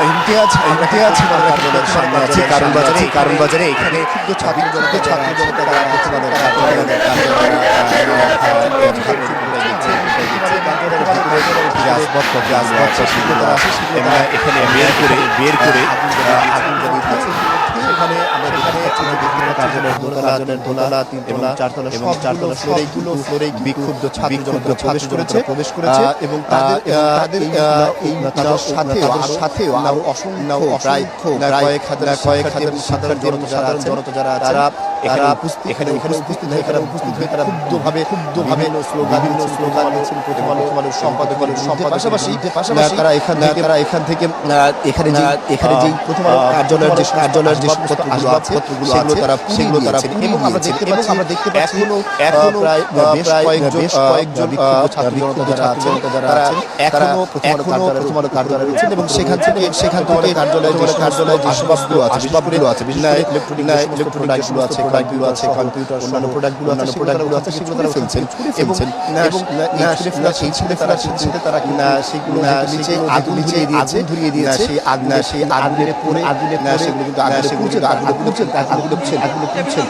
ইমতিয়াজ কার্যালয়ের সামনে আছে কারণ বাজারে এখানে ছাত্র জনতা এখানে বের করে আগুন জ্বালিয়ে সেখানে আমরা বিভিন্ন কার্যালয়ের দোতলা এবং চারতলা ফ্লোরে বিক্ষুব্ধ ছাত্র জনতা প্রবেশ করেছে এবং তাদের সাথেও আরো অসংখ্য প্রায় কয়েক হাজার সাধারণ জনতা যারা তারা এখানে উপস্থিত হয়ে তারা ক্ষুব্ধভাবে স্লোগান প্রথম আলোর সম্পাদকের পাশাপাশি তারা এখান থেকে এখানে যে প্রথম আলো কার্যালয়ের যে সমস্ত আসবাবপত্রগুলো সেগুলো তারা এবং আমরা দেখতে পাচ্ছি এখনো প্রায় বেশ কয়েকজন ছাত্র জনতা যারা আছেন এখনো প্রথম আলো কার্যালয়ে রয়েছেন এবং সেখান থেকে কার্যালয়ে যে আসবাবগুলো আছে বিশেষ করে ইলেকট্রনিক্সগুলো আছে কম্পিউটার অন্যান্য প্রোডাক্টগুলো আছে সেগুলো তারা ফেলছেন এবং তারা সেগুলো নিচে আগুন ধরিয়ে দিয়েছে সেই আগুনের পরে সেগুলো কিন্তু আগুনে পুড়ছে